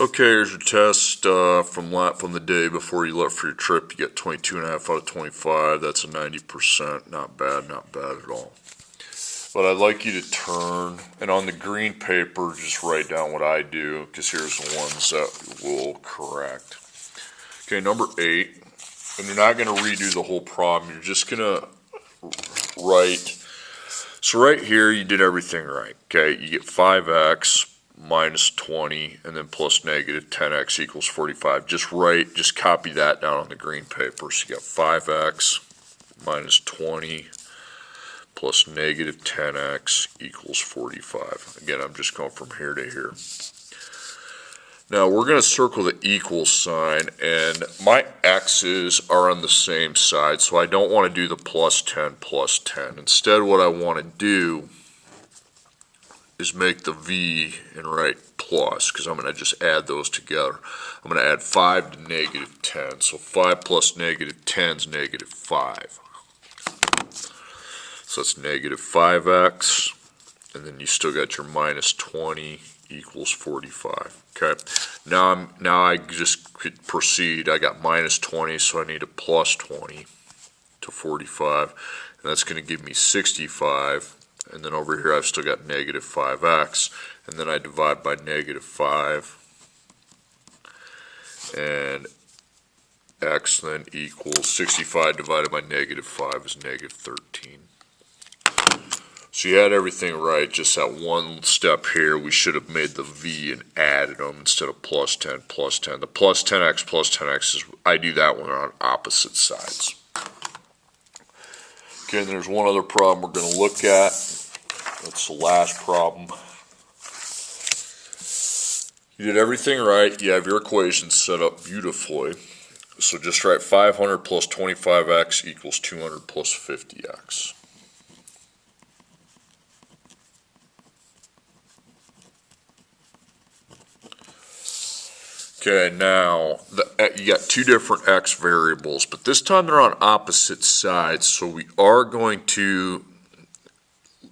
Okay, here's your test from the day before you left for your trip. You get 22.5 out of 25. That's a 90%. Not bad at all. But I'd like you to turn, and on the green paper, just write down what I do, because here's the ones that will correct. Okay, number 8, and you're not going to redo the whole problem. You're just going to write. So right here, you did everything right. Okay, you get 5x minus 20, and then plus negative 10x equals 45. Just copy that down on the green paper. So you got 5x minus 20 plus negative 10x equals 45. Again, I'm just going from here to here. Now we're going to circle the equal sign, and my x's are on the same side, so I don't want to do the plus 10 plus 10. Instead, what I want to do is make the v and write plus, because I'm going to just add those together. I'm going to add 5 to negative 10, so 5 plus negative 10 is negative 5. So that's negative 5x, and then you still got your minus 20 equals 45. Okay, now I just could proceed. I got minus 20, so I need a plus 20 to 45, and that's going to give me 65. And then over here I've still got negative 5x, and then I divide by negative 5, and x then equals 65 divided by negative 5 is negative 13. So you had everything right, just that one step here. We should have made the v and added them instead of plus 10, plus 10. The plus 10x is, I do that when they're on opposite sides. Okay, and there's one other problem we're going to look at. That's the last problem. You did everything right. You have your equations set up beautifully. So just write 500 plus 25x equals 200 plus 50x. Okay, now you got two different x variables, but this time they're on opposite sides, so we are going to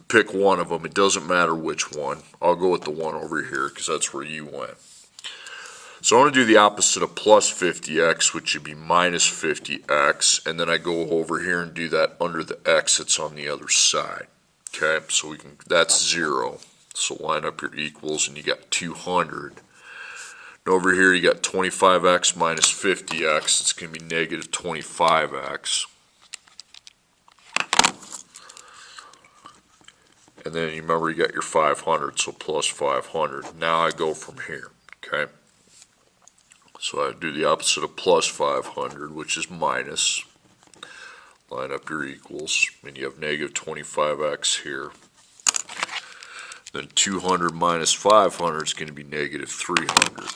pick one of them. It doesn't matter which one. I'll go with the one over here because that's where you went. So I want to do the opposite of plus 50x, which would be minus 50x, and then I go over here and do that under the x that's on the other side. Okay, so that's 0. So line up your equals, and you got 200. And over here you got 25x minus 50x. It's going to be negative 25x. And then you remember you got your 500, so plus 500. Now I go from here, okay? So I do the opposite of plus 500, which is minus. Line up your equals, and you have negative 25x here. Then 200 minus 500 is going to be negative 300.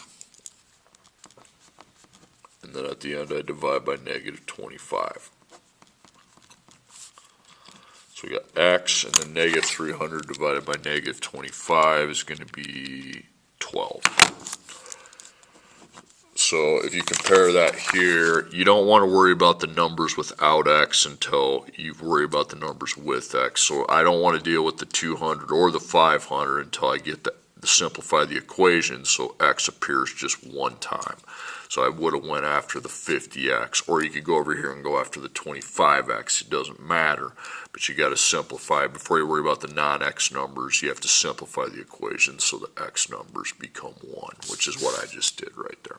And then at the end I divide by negative 25. So we got x, and then negative 300 divided by negative 25 is going to be 12. So if you compare that here, you don't want to worry about the numbers without x until you worry about the numbers with x. So I don't want to deal with the 200 or the 500 until I get to simplify the equation, so x appears just one time. So I would have went after the 50x, or you could go over here and go after the 25x. It doesn't matter, but you got to simplify. Before you worry about the non-x numbers, you have to simplify the equation so the x numbers become 1, which is what I just did right there.